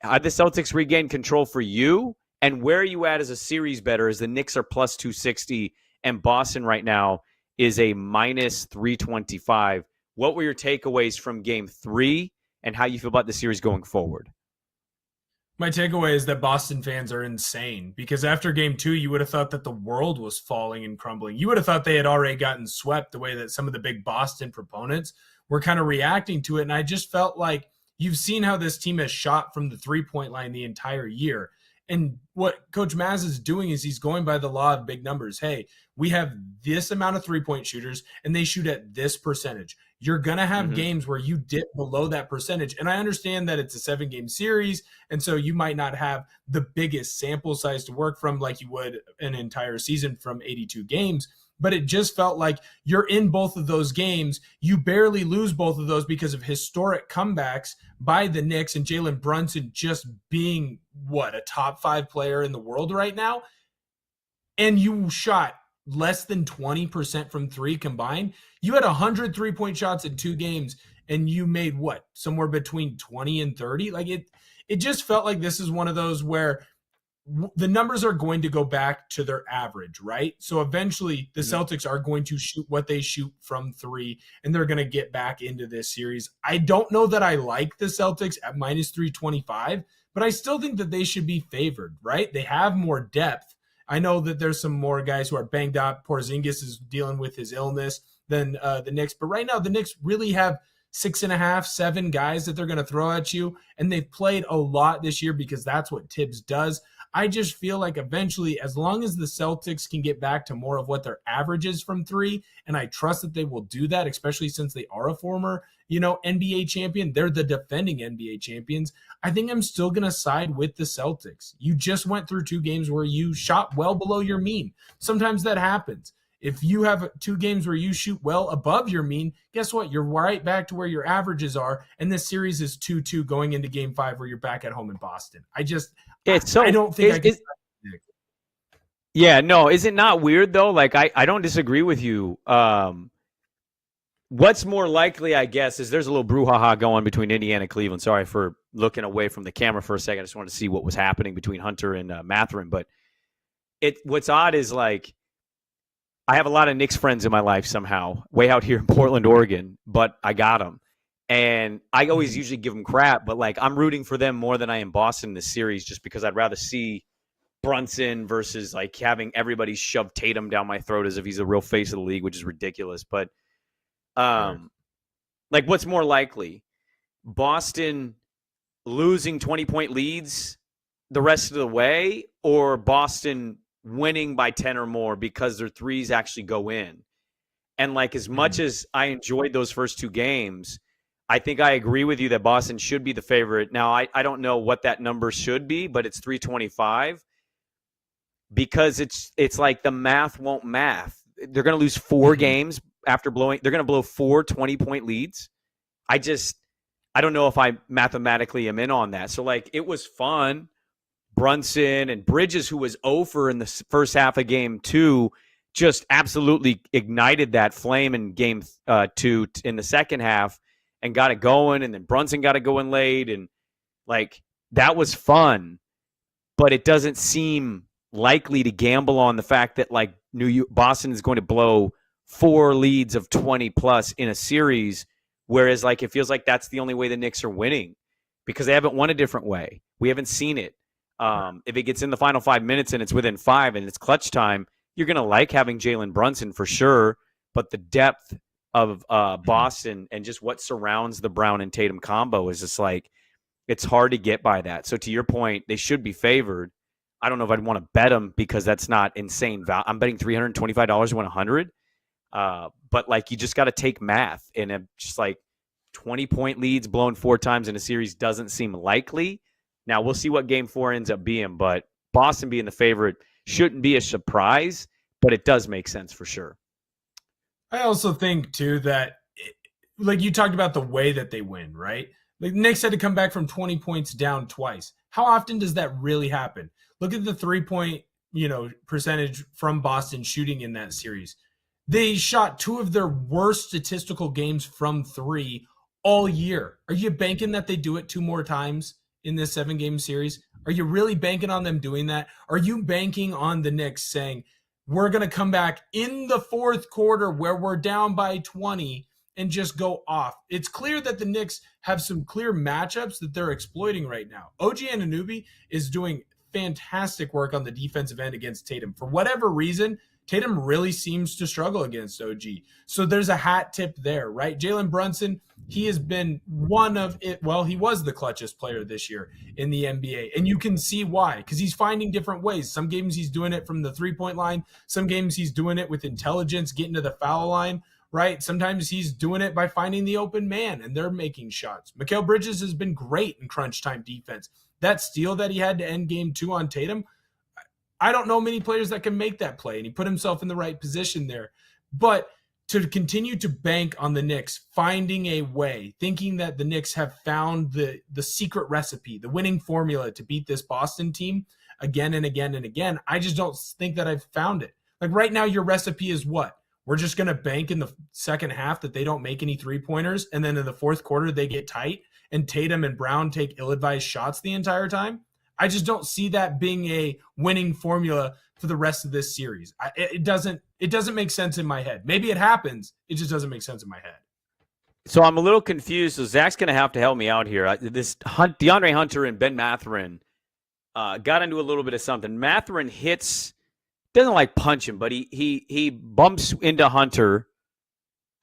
Had the Celtics regained control for you? And where are you at as a series better as the Knicks are plus 260 and Boston right now is a minus 325? What were your takeaways from game 3 and how you feel about the series going forward? My takeaway is that Boston fans are insane because after game 2, you would have thought that the world was falling and crumbling. You would have thought they had already gotten swept the way that some of the big Boston proponents were kind of reacting to it. And I just felt like you've seen how this team has shot from the 3-point line the entire year. And what Coach Maz is doing is he's going by the law of big numbers. Hey, we have this amount of 3-point shooters and they shoot at this percentage. You're going to have games where you dip below that percentage. And I understand that it's a 7-game series. And so you might not have the biggest sample size to work from like you would an entire season from 82 games. But it just felt like you're in both of those games. You barely lose both of those because of historic comebacks by the Knicks and Jalen Brunson just being, a top 5 player in the world right now. And you shot less than 20% from 3 combined. You had 100 3-point shots in 2 games and you made somewhere between 20 and 30. Like it just felt like this is one of those where the numbers are going to go back to their average, right? So eventually the Celtics are going to shoot what they shoot from 3 and they're going to get back into this series. I don't know that I like the Celtics at minus 325, but I still think that they should be favored, right? They have more depth. I know that there's some more guys who are banged up. Porzingis is dealing with his illness than the Knicks. But right now, the Knicks really have 6.5, 7 guys that they're going to throw at you. And they've played a lot this year because that's what Tibbs does. I just feel like eventually, as long as the Celtics can get back to more of what their average is from 3, and I trust that they will do that, especially since they are a former, NBA champion. They're the defending NBA champions. I think I'm still going to side with the Celtics. You just went through 2 games where you shot well below your mean. Sometimes that happens. If you have 2 games where you shoot well above your mean, guess what? You're right back to where your averages are. And this series is 2-2 going into game 5 where you're back at home in Boston. I don't think I can. Yeah, no, is it not weird though? Like I don't disagree with you. What's more likely, I guess, is there's a little brouhaha going between Indiana and Cleveland. Sorry for looking away from the camera for a second. I just wanted to see what was happening between Hunter and Mathurin. But what's odd is like I have a lot of Knicks friends in my life somehow, way out here in Portland, Oregon, but I got them. And I always usually give them crap, but like I'm rooting for them more than I am Boston in this series just because I'd rather see Brunson versus like having everybody shove Tatum down my throat as if he's the real face of the league, which is ridiculous. But like what's more likely? Boston losing 20-point leads the rest of the way or Boston winning by 10 or more because their threes actually go in? And like as much as I enjoyed those first 2 games, I think I agree with you that Boston should be the favorite. Now, I don't know what that number should be, but it's 325 because it's like the math won't math. They're going to lose 4 games after they're going to blow 4 20-point leads. I don't know if I mathematically am in on that. So like it was fun. Brunson and Bridges, who was 0 in the first half of game 2, just absolutely ignited that flame in game 2 in the second half and got it going. And then Brunson got it going late. And like, that was fun, but it doesn't seem likely to gamble on the fact that like Boston is going to blow 4 leads of 20 plus in a series. Whereas like, it feels like that's the only way the Knicks are winning because they haven't won a different way. We haven't seen it. If it gets in the final 5 minutes and it's within 5 and it's clutch time, you're going to like having Jalen Brunson for sure. But the depth of Boston and just what surrounds the Brown and Tatum combo is just like, it's hard to get by that. So to your point, they should be favored. I don't know if I'd want to bet them because that's not insane value. I'm betting $325 to win 100. But like, you just got to take math and just like 20-point leads blown 4 times in a series doesn't seem likely. Now, we'll see what game 4 ends up being, but Boston being the favorite shouldn't be a surprise, but it does make sense for sure. I also think, too, that, like you talked about the way that they win, right? Like Knicks had to come back from 20 points down twice. How often does that really happen? Look at the 3-point, percentage from Boston shooting in that series. They shot 2 of their worst statistical games from 3 all year. Are you banking that they do it 2 more times in this 7-game series? Are you really banking on them doing that? Are you banking on the Knicks saying, we're going to come back in the fourth quarter where we're down by 20 and just go off? It's clear that the Knicks have some clear matchups that they're exploiting right now. OG Anunoby is doing fantastic work on the defensive end against Tatum. For whatever reason, Tatum really seems to struggle against OG. So there's a hat tip there, right? Jalen Brunson, he has been one of it. Well, he was the clutchest player this year in the NBA. And you can see why, because he's finding different ways. Some games he's doing it from the 3-point line. Some games he's doing it with intelligence, getting to the foul line, right? Sometimes he's doing it by finding the open man and they're making shots. Mikal Bridges has been great in crunch time defense. That steal that he had to end game 2 on Tatum, I don't know many players that can make that play, and he put himself in the right position there. But to continue to bank on the Knicks finding a way, thinking that the Knicks have found the secret recipe, the winning formula to beat this Boston team again and again and again, I just don't think that I've found it. Like right now, your recipe is what? We're just going to bank in the second half that they don't make any three-pointers, and then in the fourth quarter they get tight, and Tatum and Brown take ill-advised shots the entire time? I just don't see that being a winning formula for the rest of this series. It doesn't make sense in my head. Maybe it happens. It just doesn't make sense in my head. So I'm a little confused. So Zach's going to have to help me out here. DeAndre Hunter and Ben Mathurin got into a little bit of something. Mathurin doesn't like punch him, but he bumps into Hunter.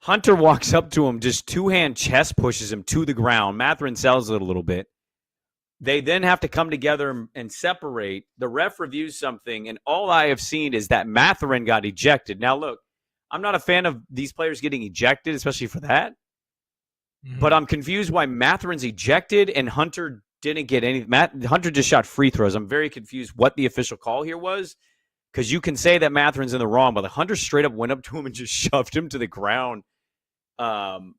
Hunter walks up to him, just two-hand chest pushes him to the ground. Mathurin sells it a little bit. They then have to come together and separate. The ref reviews something, and all I have seen is that Mathurin got ejected. Now, look, I'm not a fan of these players getting ejected, especially for that. Mm-hmm. But I'm confused why Mathurin's ejected and Hunter didn't get any. Hunter just shot free throws. I'm very confused what the official call here was, because you can say that Mathurin's in the wrong, but Hunter straight up went up to him and just shoved him to the ground. I'm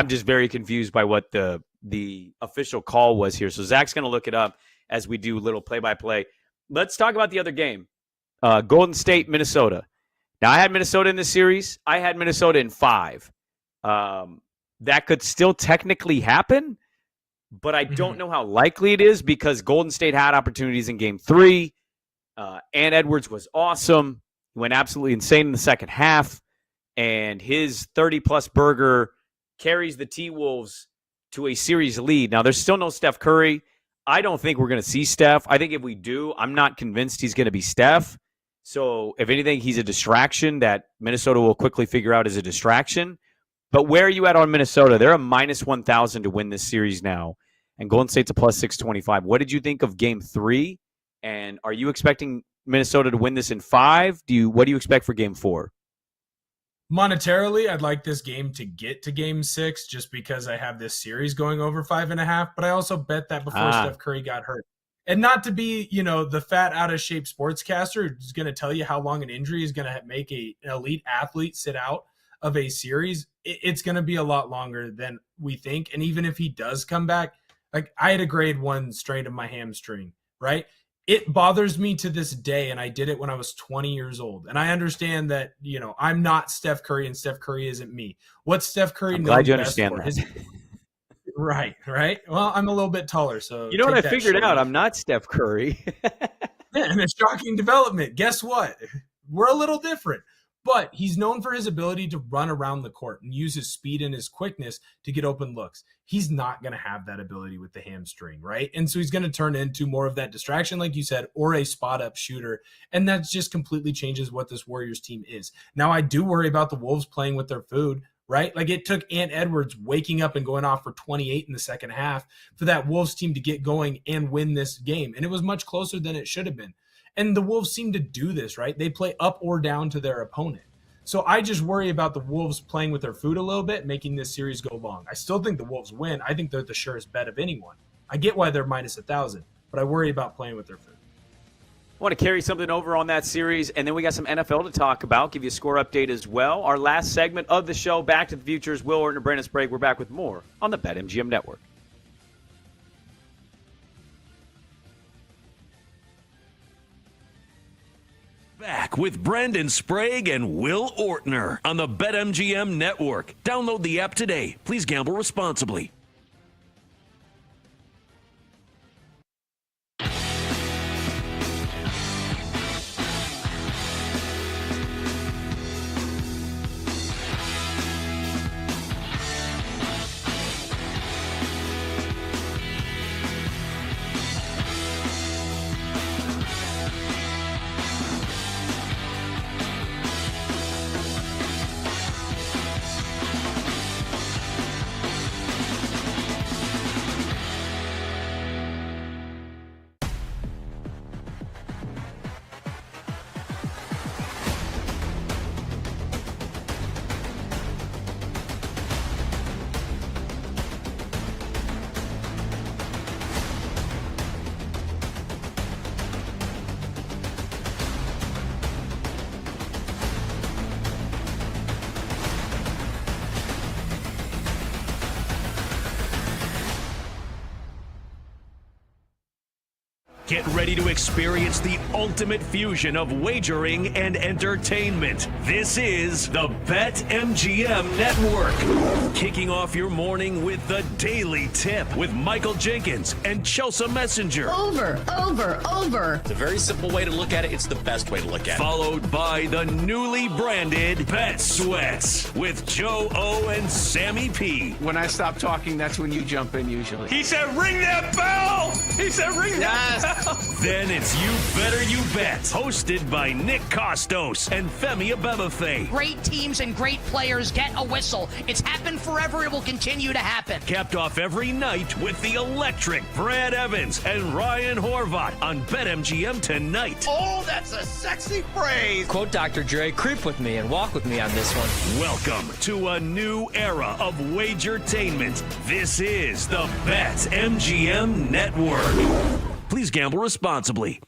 just very confused by what the official call was here. So Zach's going to look it up as we do a little play-by-play. Let's talk about the other game. Golden State, Minnesota. Now, I had Minnesota in this series. I had Minnesota in 5. That could still technically happen, but I don't know how likely it is because Golden State had opportunities in game 3. Ant Edwards was awesome. He went absolutely insane in the second half, and his 30-plus burger carries the T-Wolves to a series lead. Now, there's still no Steph Curry. I don't think we're going to see Steph. I think if we do, I'm not convinced he's going to be Steph. So, if anything, he's a distraction that Minnesota will quickly figure out as a distraction. But where are you at on Minnesota? They're a minus 1,000 to win this series now, and Golden State's a plus 625. What did you think of game 3? And are you expecting Minnesota to win this in 5? What do you expect for game 4? Monetarily, I'd like this game to get to game 6 just because I have this series going over 5.5. But I also bet that before Steph Curry got hurt. And not to be, the fat, out-of-shape sportscaster who's going to tell you how long an injury is going to make an elite athlete sit out of a series, it's going to be a lot longer than we think. And even if he does come back, like I had a grade 1 strain of my hamstring, right? It bothers me to this day, and I did it when I was 20 years old. And I understand that, I'm not Steph Curry, and Steph Curry isn't me. What's Steph Curry known best for? Glad you understand that. Right. Well, I'm a little bit taller, so you know what I figured out? I'm not Steph Curry. Yeah, and a shocking development. Guess what? We're a little different. But he's known for his ability to run around the court and use his speed and his quickness to get open looks. He's not going to have that ability with the hamstring, right? And so he's going to turn into more of that distraction, like you said, or a spot-up shooter. And that just completely changes what this Warriors team is. Now, I do worry about the Wolves playing with their food, right? Like it took Ant Edwards waking up and going off for 28 in the second half for that Wolves team to get going and win this game. And it was much closer than it should have been. And the Wolves seem to do this, right? They play up or down to their opponent. So I just worry about the Wolves playing with their food a little bit, making this series go long. I still think the Wolves win. I think they're the surest bet of anyone. I get why they're minus 1,000, but I worry about playing with their food. I want to carry something over on that series, and then we got some NFL to talk about, give you a score update as well. Our last segment of the show, Back to the Futures, Will Orton and Brandon Sprague. We're back with more on the BetMGM Network. Back with Brandon Sprague and Will Ortner on the BetMGM Network. Download the app today. Please gamble responsibly. Get ready to experience the ultimate fusion of wagering and entertainment. This is the BetMGM Network. Kicking off your morning with the Daily Tip with Michael Jenkins and Chelsea Messenger. Over. It's a very simple way to look at it. It's the best way to look at it. Followed by the newly branded Bet Sweats with Joe O and Sammy P. When I stop talking, that's when you jump in usually. He said, ring that bell! He said, ring that bell! Then it's You Better You Bet, hosted by Nick Costos and Femi Abebefe. Great teams and great players get a whistle. It's happened forever. It will continue to happen. Capped off every night with the electric Brad Evans and Ryan Horvat on BetMGM tonight. Oh, that's a sexy phrase. Quote Dr. Dre, creep with me and walk with me on this one. Welcome to a new era of Wagertainment. This is the BetMGM Network. Please gamble responsibly.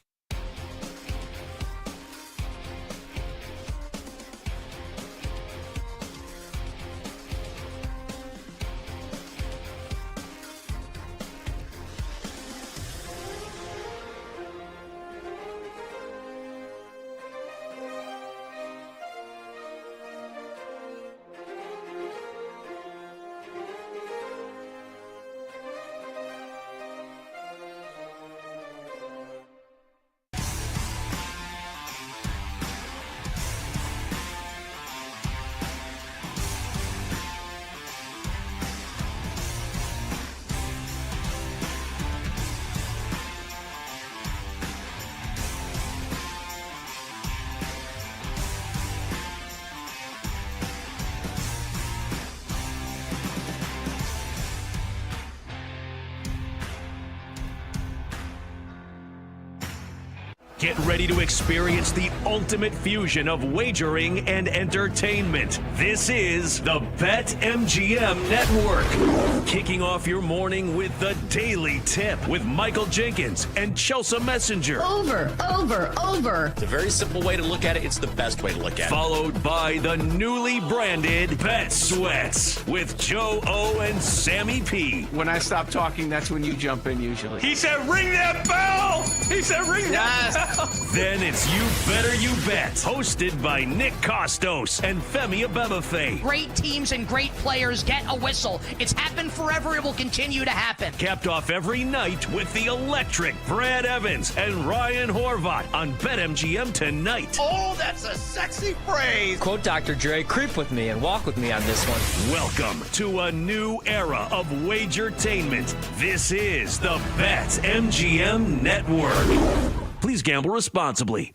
Get ready to experience the ultimate fusion of wagering and entertainment. This is the BetMGM Network. Kicking off your morning with the Daily Tip with Michael Jenkins and Chelsea Messenger. Over. It's a very simple way to look at it. It's the best way to look at it. Followed by the newly branded Bet Sweats with Joe O and Sammy P. When I stop talking, that's when you jump in usually. He said, ring that bell! He said, ring that bell! Then it's You Better You Bet, hosted by Nick Costos and Femi Abebefe. Great teams and great players get a whistle. It's happened forever. It will continue to happen. Capped off every night with the electric Brad Evans and Ryan Horvat on BetMGM tonight. Oh, that's a sexy phrase. Quote Dr. Dre, creep with me and walk with me on this one. Welcome to a new era of Wagertainment. This is the BetMGM Network. Please gamble responsibly.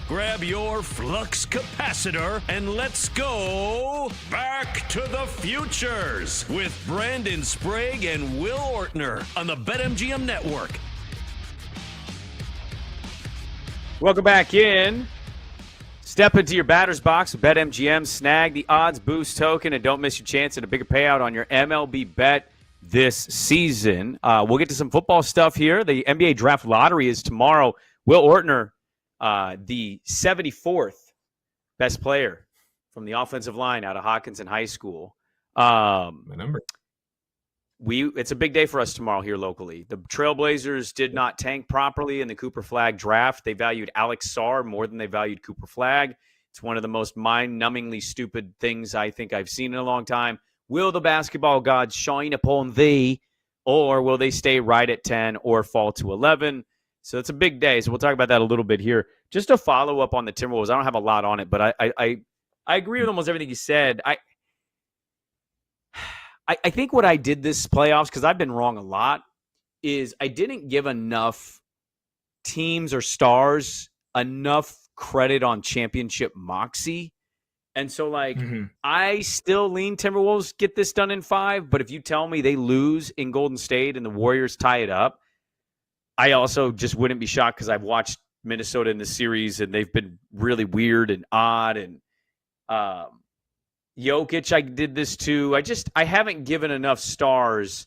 Grab your flux capacitor and let's go back to the futures with Brandon Sprague and Will Ortner on the BetMGM Network. Welcome back in. Step into your batter's box with BetMGM. Snag the odds boost token and don't miss your chance at a bigger payout on your MLB bet this season. We'll get to some football stuff here. The NBA Draft Lottery is tomorrow. Will Ortner, the 74th best player from the offensive line out of Hopkinton High School. My number. It's a big day for us tomorrow here locally. The Trailblazers did not tank properly in the Cooper Flagg draft. They valued Alex Sarr more than they valued Cooper Flagg. It's one of the most mind-numbingly stupid things I think I've seen in a long time. Will the basketball gods shine upon thee or will they stay right at 10 or fall to 11? So it's a big day. So we'll talk about that a little bit here. Just to follow up on the Timberwolves, I don't have a lot on it, but I agree with almost everything you said. I think what I did this playoffs, because I've been wrong a lot, is I didn't give enough teams or stars enough credit on championship moxie. And so, I still lean Timberwolves get this done in 5, but if you tell me they lose in Golden State and the Warriors tie it up, I also just wouldn't be shocked because I've watched Minnesota in this series and they've been really weird and odd. And Jokic, I did this too. I haven't given enough stars,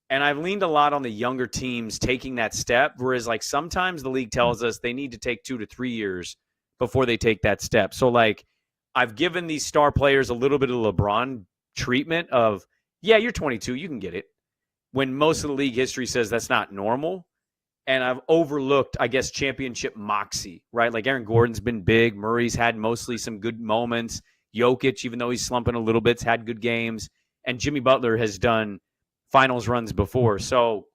and I've leaned a lot on the younger teams taking that step, whereas sometimes the league tells us they need to take 2 to 3 years before they take that step. So I've given these star players a little bit of LeBron treatment of, yeah, you're 22, you can get it, when most of the league history says that's not normal. And I've overlooked, I guess, championship moxie, right? Aaron Gordon's been big. Murray's had mostly some good moments. Jokic, even though he's slumping a little bit, has had good games. And Jimmy Butler has done finals runs before. So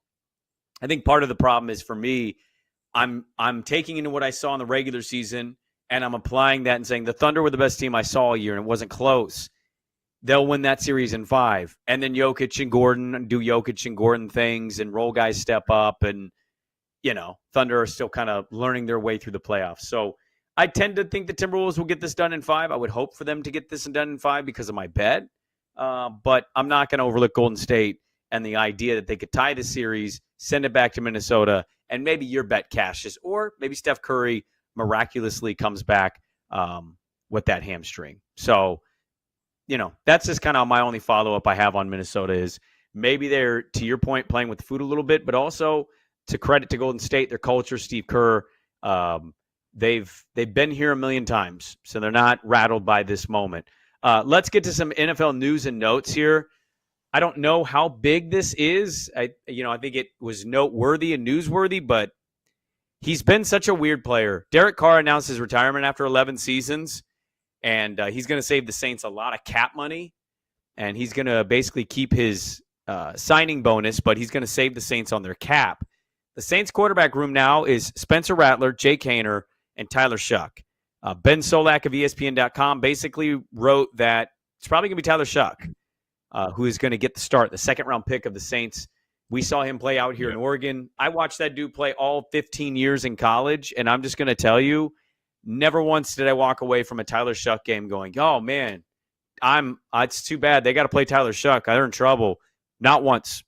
I think part of the problem is, for me, I'm taking into what I saw in the regular season, and I'm applying that and saying the Thunder were the best team I saw all year, and it wasn't close. They'll win that series in 5. And then Jokic and Gordon do Jokic and Gordon things, and role guys step up, and, Thunder are still kind of learning their way through the playoffs. So I tend to think the Timberwolves will get this done in 5. I would hope for them to get this done in 5 because of my bet. But I'm not going to overlook Golden State and the idea that they could tie the series, send it back to Minnesota, and maybe your bet cashes, or maybe Steph Curry miraculously comes back with that hamstring. So, that's just kind of my only follow-up I have on Minnesota is maybe they're, to your point, playing with the food a little bit, but also to credit to Golden State, their culture, Steve Kerr, they've been here a million times, so they're not rattled by this moment. Let's get to some NFL news and notes here. I don't know how big this is. I think it was noteworthy and newsworthy, but he's been such a weird player. Derek Carr announced his retirement after 11 seasons, and he's going to save the Saints a lot of cap money, and he's going to basically keep his signing bonus, but he's going to save the Saints on their cap. The Saints quarterback room now is Spencer Rattler, Jake Haener, and Tyler Shuck. Ben Solak of ESPN.com basically wrote that it's probably going to be Tyler Shuck who is going to get the start, the second-round pick of the Saints. We saw him play out here in Oregon. I watched that dude play all 15 years in college, and I'm just going to tell you, never once did I walk away from a Tyler Shuck game going, oh, man, it's too bad. They got to play Tyler Shuck. They're in trouble. Not once.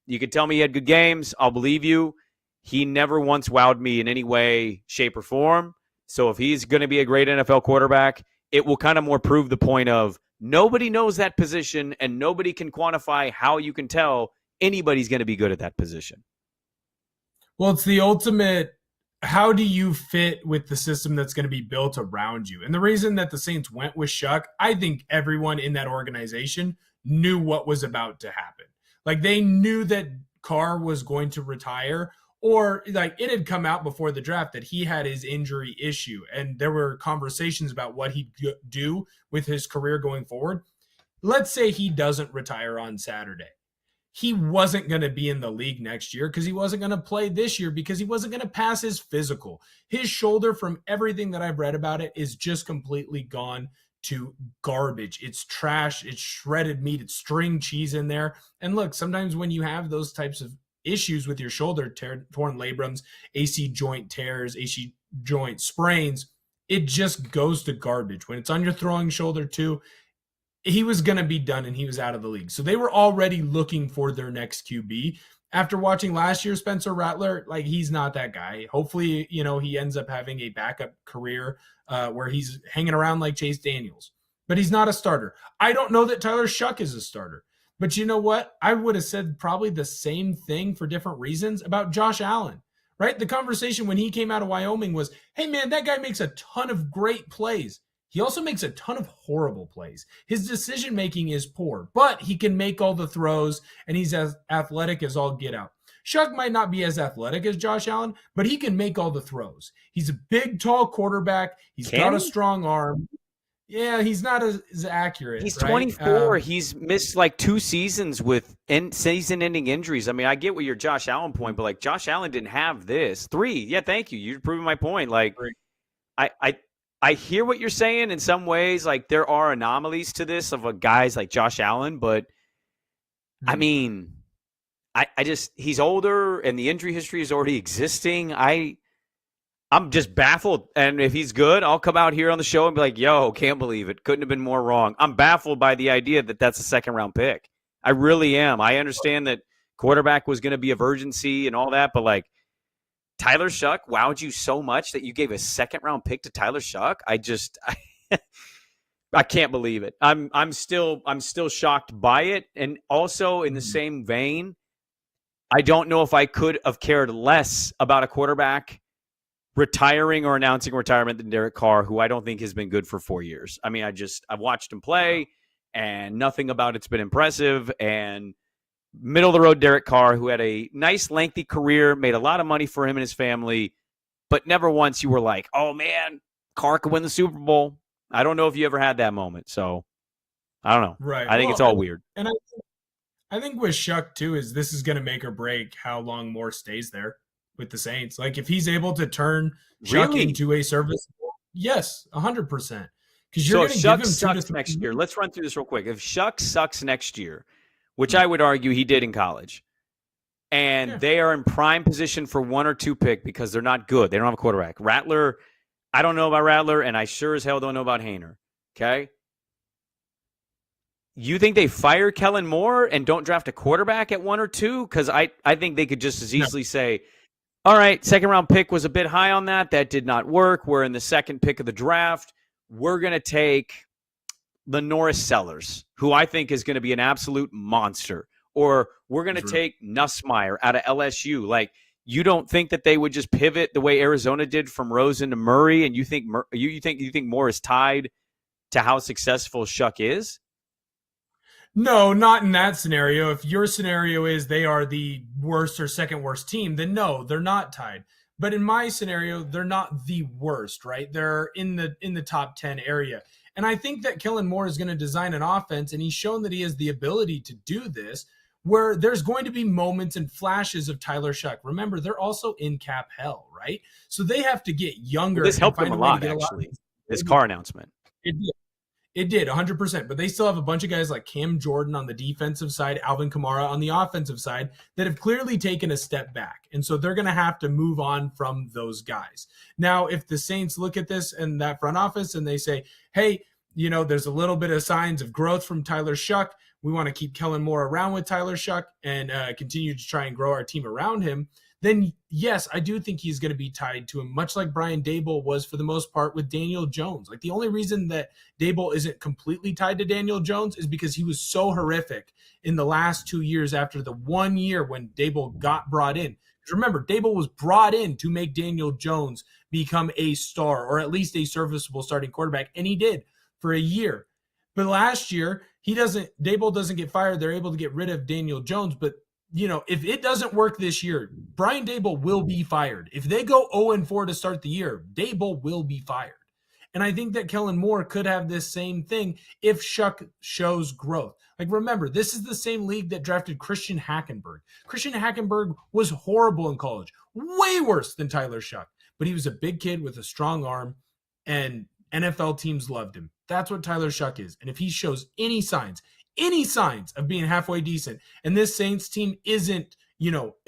You could tell me he had good games. I'll believe you. He never once wowed me in any way, shape, or form. So if he's going to be a great NFL quarterback, it will kind of more prove the point of nobody knows that position and nobody can quantify how you can tell anybody's going to be good at that position. Well, it's the ultimate, how do you fit with the system that's going to be built around you? And the reason that the Saints went with Shuck, I think everyone in that organization knew what was about to happen. They knew that Carr was going to retire, or it had come out before the draft that he had his injury issue, and there were conversations about what he'd do with his career going forward. Let's say he doesn't retire on Saturday. He wasn't going to be in the league next year because he wasn't going to play this year because he wasn't going to pass his physical. His shoulder, from everything that I've read about it, is just completely gone to garbage. It's trash. It's shredded meat. It's string cheese in there. And look, sometimes when you have those types of issues with your shoulder, torn labrums, AC joint tears, AC joint sprains, it just goes to garbage. When it's on your throwing shoulder too, he was going to be done and he was out of the league. So they were already looking for their next QB. After watching last year, Spencer Rattler, he's not that guy. Hopefully, he ends up having a backup career where he's hanging around like Chase Daniels. But he's not a starter. I don't know that Tyler Shuck is a starter. But you know what? I would have said probably the same thing for different reasons about Josh Allen, right? The conversation when he came out of Wyoming was, hey, man, that guy makes a ton of great plays. He also makes a ton of horrible plays. His decision-making is poor, but he can make all the throws, and he's as athletic as all get out. Shuck might not be as athletic as Josh Allen, but he can make all the throws. He's a big, tall quarterback. He's got a strong arm. Yeah, he's not as accurate. He's right? 24. He's missed like 2 seasons with season-ending injuries. I mean, I get what your Josh Allen point, but like Josh Allen didn't have this. 3. Yeah, thank you. You're proving my point. Like, I hear what you're saying in some ways. Like, there are anomalies to this of guys like Josh Allen, but I mean, I just he's older and the injury history is already existing. I'm just baffled. And if he's good, I'll come out here on the show and be like, yo, can't believe it. Couldn't have been more wrong. I'm baffled by the idea that that's a second-round pick. I really am. I understand that quarterback was going to be a virgincy and all that, but like Tyler Shuck wowed you so much that you gave a second-round pick to Tyler Shuck. I can't believe it. I'm still shocked by it. And also in the same vein, I don't know if I could have cared less about a quarterback retiring or announcing retirement than Derek Carr, who I don't think has been good for 4 years. I mean, I've watched him play, and nothing about it's been impressive. And middle of the road Derek Carr, who had a nice lengthy career, made a lot of money for him and his family, but never once you were like, oh man, Carr could win the Super Bowl. I don't know if you ever had that moment. So I don't know. Right. I think it's all weird. And I think with Shuck too is this is going to make or break how long Moore stays there with the Saints. Like if he's able to turn Shuck into a serviceable, yes, 100%. Because you're going to give him sucks next year. Let's run through this real quick. If Shuck sucks next year, which I would argue he did in college, and they are in prime position for 1 or 2 pick because they're not good. They don't have a quarterback. Rattler, I don't know about Rattler, and I sure as hell don't know about Haener. Okay? You think they fire Kellen Moore and don't draft a quarterback at 1 or 2? Because I think they could just as easily say, all right, second-round pick was a bit high on that. That did not work. We're in the second pick of the draft. We're going to take the Norris Sellers, who I think is going to be an absolute monster. Or we're going to take Nussmeier out of LSU. Like, you don't think that they would just pivot the way Arizona did from Rosen to Murray, and you think Moore is tied to how successful Shuck is? No, not in that scenario. If your scenario is they are the worst or second worst team, then no, they're not tied. But in my scenario, they're not the worst, right? They're in the top 10 area. And I think that Kellen Moore is going to design an offense, and he's shown that he has the ability to do this, where there's going to be moments and flashes of Tyler Shuck. Remember, they're also in cap hell, right? So they have to get younger. This helped them a lot, actually, this Carr announcement. It did, 100%. But they still have a bunch of guys like Cam Jordan on the defensive side, Alvin Kamara on the offensive side that have clearly taken a step back. And so they're going to have to move on from those guys. Now, if the Saints look at this in that front office and they say, hey, there's a little bit of signs of growth from Tyler Shuck. We want to keep Kellen Moore around with Tyler Shuck and continue to try and grow our team around him. Then, yes, I do think he's going to be tied to him, much like Brian Daboll was for the most part with Daniel Jones. Like, the only reason that Daboll isn't completely tied to Daniel Jones is because he was so horrific in the last 2 years after the 1 year when Daboll got brought in. Because remember, Daboll was brought in to make Daniel Jones become a star or at least a serviceable starting quarterback, and he did for a year. But last year, Daboll doesn't get fired. They're able to get rid of Daniel Jones, but if it doesn't work this year, Brian Daboll will be fired. If they go 0-4 to start the year, Daboll will be fired. And I think that Kellen Moore could have this same thing if Shuck shows growth. Like, remember, this is the same league that drafted Christian Hackenberg. Christian Hackenberg was horrible in college, way worse than Tyler Shuck. But he was a big kid with a strong arm, and NFL teams loved him. That's what Tyler Shuck is. And if he shows any signs of being halfway decent, and this Saints team isn't,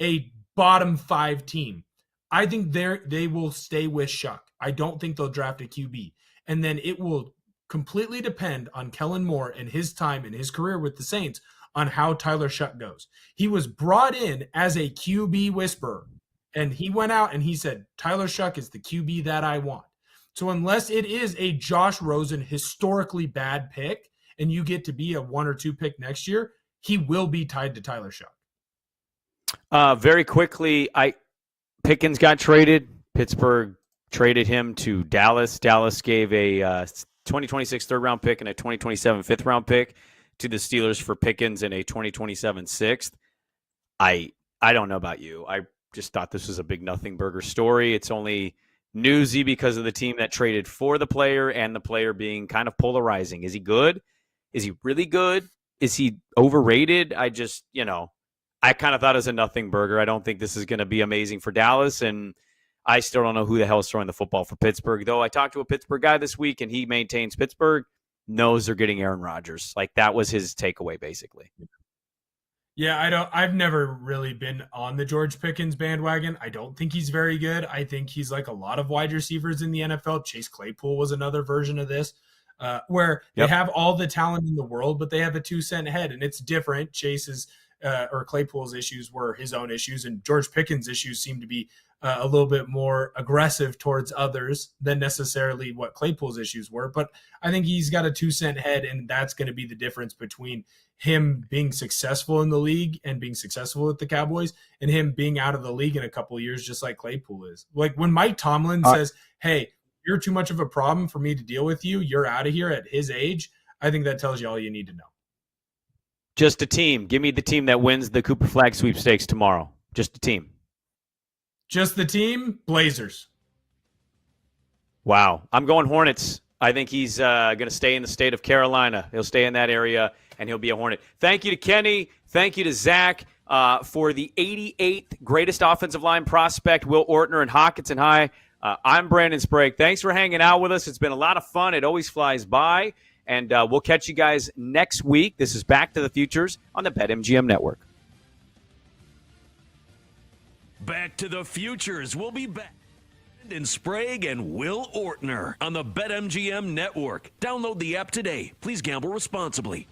a bottom 5 team, I think they will stay with Shuck. I don't think they'll draft a QB. And then it will completely depend on Kellen Moore and his time in his career with the Saints on how Tyler Shuck goes. He was brought in as a QB whisperer, and he went out and he said, Tyler Shuck is the QB that I want. So unless it is a Josh Rosen historically bad pick, and you get to be a 1 or 2 pick next year, he will be tied to Tyler Shuck. Very quickly, Pickens got traded. Pittsburgh traded him to Dallas. Dallas gave a 2026 third-round pick and a 2027 fifth-round pick to the Steelers for Pickens and a 2027 sixth. I don't know about you. I just thought this was a big nothing burger story. It's only newsy because of the team that traded for the player and the player being kind of polarizing. Is he good? Is he really good? Is he overrated? I just, I kind of thought it was a nothing burger. I don't think this is going to be amazing for Dallas, and I still don't know who the hell is throwing the football for Pittsburgh, though I talked to a Pittsburgh guy this week, and he maintains Pittsburgh knows they're getting Aaron Rodgers. Like, that was his takeaway, basically. Yeah, I've never really been on the George Pickens bandwagon. I don't think he's very good. I think he's like a lot of wide receivers in the NFL. Chase Claypool was another version of this, where they have all the talent in the world, but they have a 2-cent head, and it's different. Chase's or Claypool's issues were his own issues, and George Pickens' issues seem to be a little bit more aggressive towards others than necessarily what Claypool's issues were. But I think he's got a 2-cent head, and that's going to be the difference between him being successful in the league and being successful with the Cowboys and him being out of the league in a couple of years, just like Claypool is. Like when Mike Tomlin says, hey, you're too much of a problem for me to deal with you, you're out of here at his age, I think that tells you all you need to know. Just a team. Give me the team that wins the Cooper Flag sweepstakes tomorrow. Just a team. Just the team, Blazers. Wow. I'm going Hornets. I think he's going to stay in the state of Carolina. He'll stay in that area, and he'll be a Hornet. Thank you to Kenny. Thank you to Zach for the 88th greatest offensive line prospect, Will Ortner and Hockenson High. I'm Brandon Sprague. Thanks for hanging out with us. It's been a lot of fun. It always flies by. And we'll catch you guys next week. This is Back to the Futures on the BetMGM Network. Back to the Futures. We'll be back. Brandon Sprague and Will Ortner on the BetMGM Network. Download the app today. Please gamble responsibly.